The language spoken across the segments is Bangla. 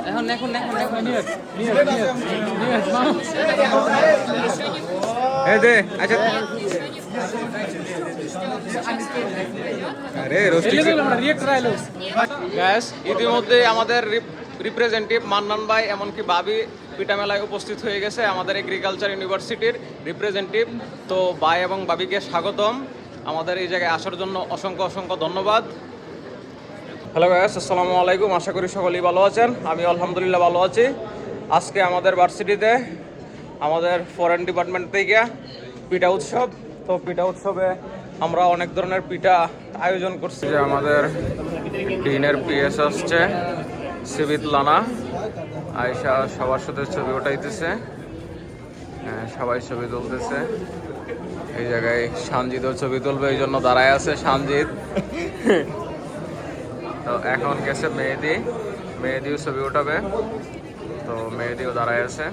এখন এই দে আচ্ছা আরে গ্যাস ইতিমধ্যে আমাদের রিপ্রেজেন্টেটিভ মান্নান ভাই এমনকি ভাবি পিঠা মেলায় উপস্থিত হয়ে গেছে, আমাদের এগ্রিকালচার ইউনিভার্সিটির রিপ্রেজেন্টেটিভ। তো ভাই এবং ভাবিকে স্বাগতম আমাদের এই জায়গায় আসার জন্য, অসংখ্য অসংখ্য ধন্যবাদ। হ্যালো গ্যাস, আসসালামু আলাইকুম। আশা করি সকলেই ভালো আছেন, আমি আলহামদুলিল্লাহ ভালো আছি। আজকে আমাদের ভার্সিটিতে আমাদের ফরেন ডিপার্টমেন্ট থেকে পিঠা উৎসব। তো পিঠা উৎসবে আমরা অনেক ধরনের পিঠা আয়োজন করছি। যে আমাদের ডিনের পিএস আসছে সিবিত লানা আয়সা সবার সাথে ছবি ওঠাইতেছে, সবাই ছবি তুলতেছে। এই জায়গায় সানজিদও ছবি তুলবে, এই জন্য দাঁড়ায় আছে সানজিদ। তো এখন গেছে মেহেদিও ছবি উঠাবে, তো মেহেদিও দাঁড়ায় আছে।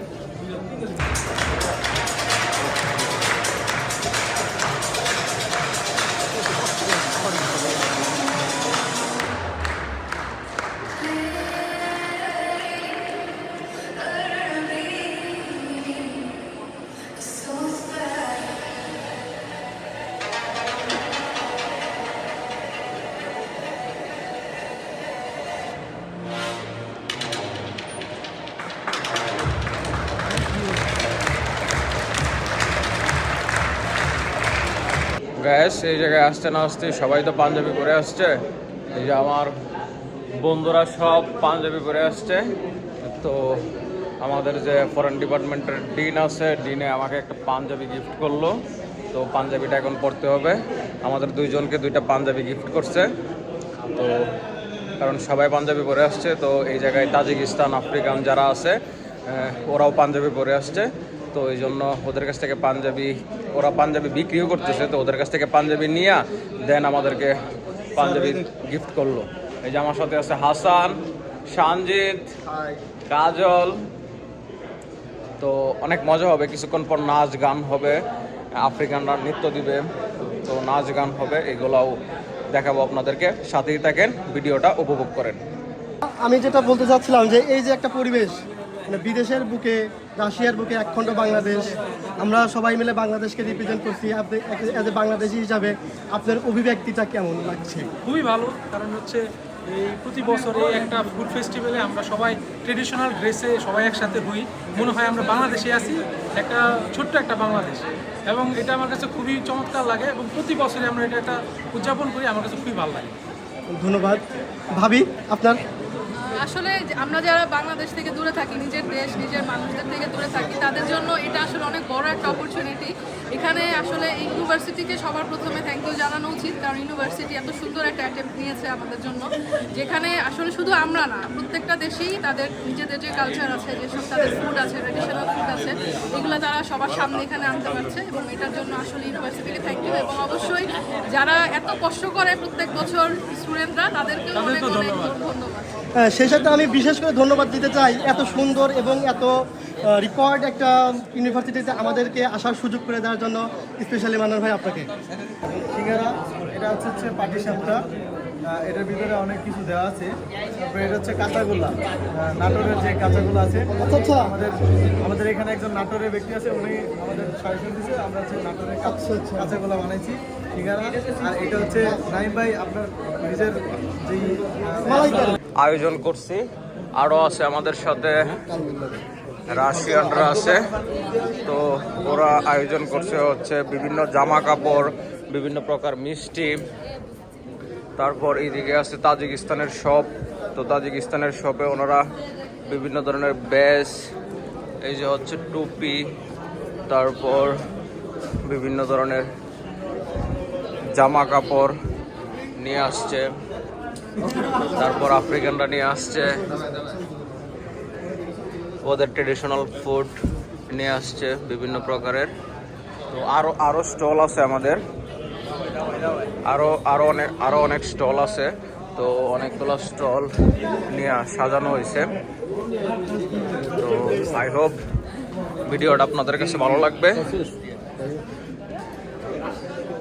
গ্যাস এই জায়গায় আসতে না আসতে সবাই তো পাঞ্জাবি পরে আসছে। এই যে আমার বন্ধুরা সব পাঞ্জাবি পরে আসছে। তো আমাদের যে ফরেন ডিপার্টমেন্টের ডিন আছে, ডিনে আমাকে একটা পাঞ্জাবি গিফট করলো। তো পাঞ্জাবিটা এখন পরতে হবে। আমাদের দুইজনকে দুইটা পাঞ্জাবি গিফট করছে। তো কারণ সবাই পাঞ্জাবি পরে আসছে, তো এই জায়গায় তাজিকিস্তান, আফ্রিকান যারা আছে ওরাও পাঞ্জাবি পরে আসছে। তো এই জন্য ওদের কাছ থেকে ওরা পাঞ্জাবি বিক্রিও করতেছে। তো ওদের কাছ থেকে পাঞ্জাবি নিয়ে দেন আমাদেরকে পাঞ্জাবি গিফট করলো। এই যে আমার সাথে আছে হাসান, সানজিদ, কাজল। তো অনেক মজা হবে, কিছুক্ষণ পর নাচ গান হবে, আফ্রিকানরা নৃত্য দিবে, তো নাচ গান হবে, এগুলাও দেখাবো আপনাদেরকে। সাথেই থাকেন, ভিডিওটা উপভোগ করেন। আমি যেটা বলতে চাচ্ছিলাম যে এই যে একটা পরিবেশ, মানে বিদেশের বুকে, রাশিয়ার বুকে একখণ্ড বাংলাদেশ, আমরা সবাই মিলে বাংলাদেশকে রিপ্রেজেন্ট করছি। আপনি অ্যাজ এ বাংলাদেশি হিসাবে আপনার অভিব্যক্তিটা কেমন লাগছে? খুবই ভালো, কারণ হচ্ছে এই প্রতি বছরে একটা ফুড ফেস্টিভ্যালে আমরা সবাই ট্রেডিশনাল ড্রেসে সবাই একসাথে হই, মনে হয় আমরা বাংলাদেশে আছি, একটা ছোট্ট একটা বাংলাদেশ। এবং এটা আমার কাছে খুবই চমৎকার লাগে এবং প্রতি বছরে আমরা এটা একটা উদযাপন করি, আমার কাছে খুবই ভালো লাগে। ধন্যবাদ। ভাবি, আপনার? আসলে আমরা যারা বাংলাদেশ থেকে দূরে থাকি, নিজের দেশ নিজের মানুষদের থেকে দূরে থাকি, তাদের জন্য এটা আসলে অনেক বড় একটা অপরচুনিটি। এখানে আসলে এই ইউনিভার্সিটিকে সবার প্রথমে থ্যাংক ইউ জানানো উচিত, কারণ ইউনিভার্সিটি এত সুন্দর একটা অ্যাটেম্প্ট নিয়েছে আমাদের জন্য, যেখানে আসলে শুধু আমরা না, প্রত্যেকটা দেশেই তাদের নিজেদের যে কালচার আছে, যেসব তাদের ফুড আছে, ট্রেডিশনাল ফুড আছে, এগুলো তারা সবার সামনে এখানে আনতে পারছে। এবং এটার জন্য আসলে ইউনিভার্সিটিকে থ্যাংক ইউ। এবং অবশ্যই যারা এত কষ্ট করে প্রত্যেক বছর স্টুডেন্টরা, তাদেরকেও অনেক অনেক ধন্যবাদ। সেই সাথে আমি বিশেষ করে ধন্যবাদ দিতে চাই এত সুন্দর এবং এত রিপোর্ট একটা ইউনিভার্সিটিতে আমাদেরকে আসার সুযোগ করে দেওয়ার জন্য, স্পেশালি মান্নান ভাই আপনাকে। সিঙ্গারা, এটা হচ্ছে পাটিসাপটা, এটার ভিতরে অনেক কিছু দেওয়া আছে। তারপরে এটা হচ্ছে কাঁচাগোল্লা, নাটোরের যে কাঁচাগোল্লা আছে। আচ্ছা, আমাদের এখানে একজন নাটোরের ব্যক্তি আছে, উনি আমাদের সাজেশন দিয়েছে, আমরা হচ্ছে নাটোরের কাঁচাগোল্লা বানাইছি সিঙ্গারা। আর এটা হচ্ছে নাইম ভাই আপনার নিজের যেই আয়োজন করছি। আরও আছে আমাদের সাথে রাশিয়ানরা আছে, তো ওরা আয়োজন করছে হচ্ছে বিভিন্ন জামা কাপড়, বিভিন্ন প্রকার মিষ্টি। তারপর এইদিকে আছে তাজিকিস্তানের শপ, তো তাজিকিস্তানের শপে ওনারা বিভিন্ন ধরনের ব্যাস, এই যে হচ্ছে টুপি, তারপর বিভিন্ন ধরনের জামা কাপড় নিয়ে আসছে। তারপর আফ্রিকানরা নিয়ে আসছে ওদের ট্রেডিশনাল ফুড নিয়ে আসছে বিভিন্ন প্রকারের। তো আরো স্টল আছে আমাদের, আরো অনেক স্টল আছে। তো অনেকগুলো স্টল নিয়ে সাজানো হয়েছে। তো আই হোপ ভিডিওটা আপনাদের কাছে ভালো লাগবে।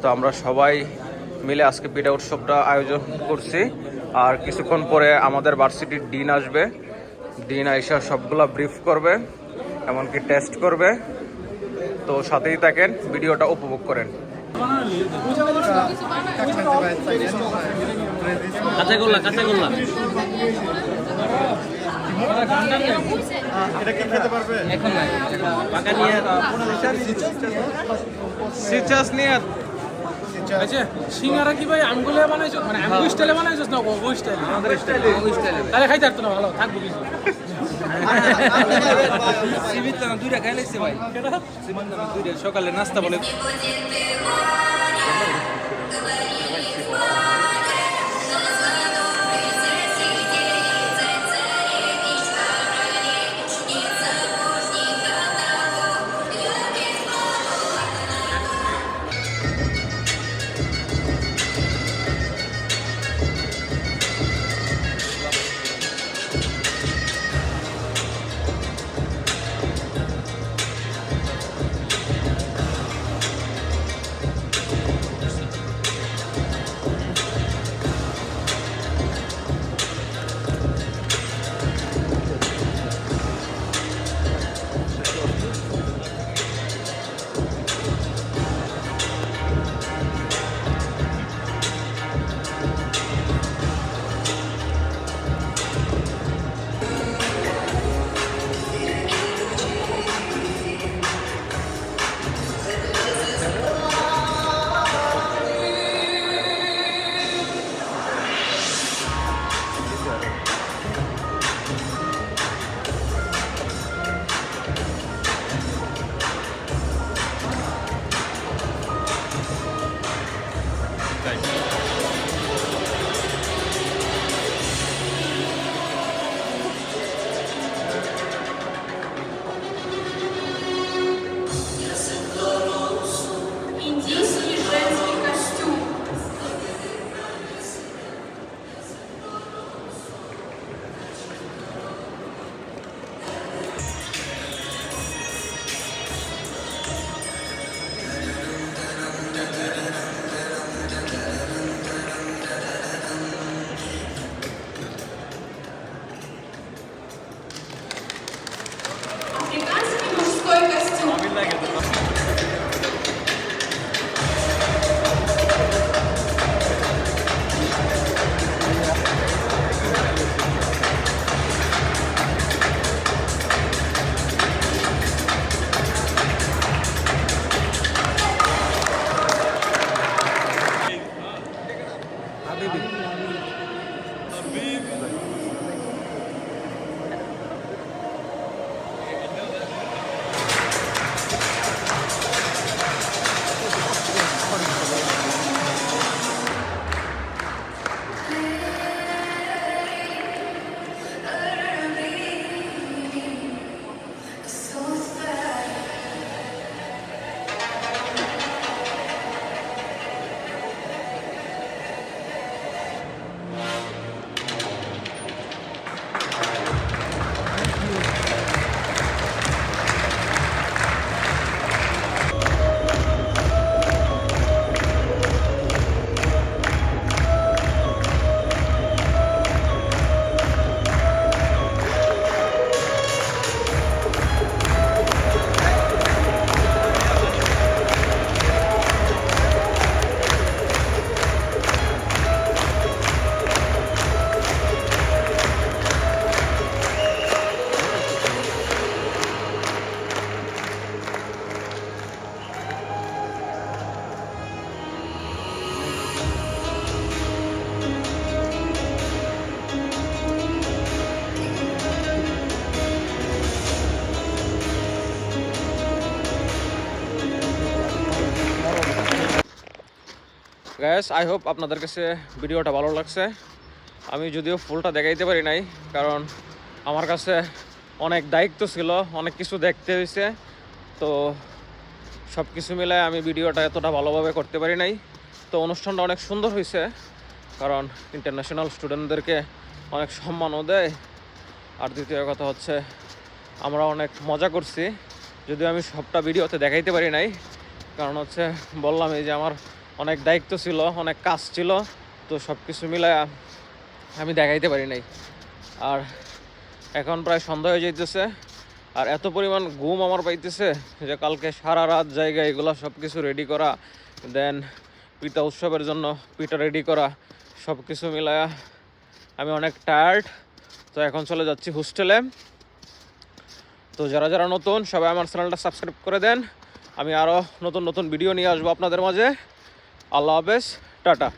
তো আমরা সবাই মিলে আজকে পিঠা উৎসবটা আয়োজন করছি। আর কিছুক্ষণ পরে আমাদের ভার্সিটির ডিন আসবে, দিন আইসা সবগুলা ব্রিফ করবে, এমনকি টেস্ট করবে। তো সাথেই থাকেন, ভিডিওটা উপভোগ করেন। এটা কি খেতে পারবে? সিচাস নিয়ে আচ্ছা, সিঙ্গারা কি ভাই আমগুলো বানাইছো, মানে আমগো স্টাইলে বানাইছো না ওই স্টাইলে? আমাদের স্টাইলে। তাহলে খাইতে পারতো না, ভালো থাকবো কিছু। সীমিত না, দুইটা খাই লাগছে ভাই। সীমিত না, দুইটা সকালে নাস্তা বলে। Индийский женский костюм. Африканский мужской костюм. গাইস, আই হোপ আপনাদের কাছে ভিডিওটা ভালো লাগছে। আমি যদিও ফুলটা দেখাইতে পারি নাই, কারণ আমার কাছে অনেক দায়িত্ব ছিল, অনেক কিছু দেখতে হয়েছে। তো সব কিছু মিলে আমি ভিডিওটা এতটা ভালোভাবে করতে পারি নাই। তো অনুষ্ঠানটা অনেক সুন্দর হয়েছে, কারণ ইন্টারন্যাশনাল স্টুডেন্টদেরকে অনেক সম্মানও দেয়। আর দ্বিতীয় কথা হচ্ছে আমরা অনেক মজা করছি, যদিও আমি সবটা ভিডিওতে দেখাইতে পারি নাই, কারণ হচ্ছে বললাম এই যে আমার অনেক দায়িত্ব ছিল, অনেক কাজ ছিল। তো সব কিছু মিলে আমি দেখাইতে পারি নাই। আর এখন প্রায় সন্ধ্যা হয়ে যাইতেছে, আর এত পরিমাণ ঘুম আমার পাইতেছে যে কালকে সারা রাত জায়গায় এগুলো সব কিছু রেডি করা, দেন পিঠা উৎসবের জন্য পিঠা রেডি করা, সব কিছু মিলায়া আমি অনেক টায়ার্ড। তো এখন চলে যাচ্ছি হোস্টেলে। তো যারা যারা নতুন সবাই আমার চ্যানেলটা সাবস্ক্রাইব করে দেন, আমি আরও নতুন নতুন ভিডিও নিয়ে আসবো আপনাদের মাঝে। আল্লাহ হাফেজ, টাটা।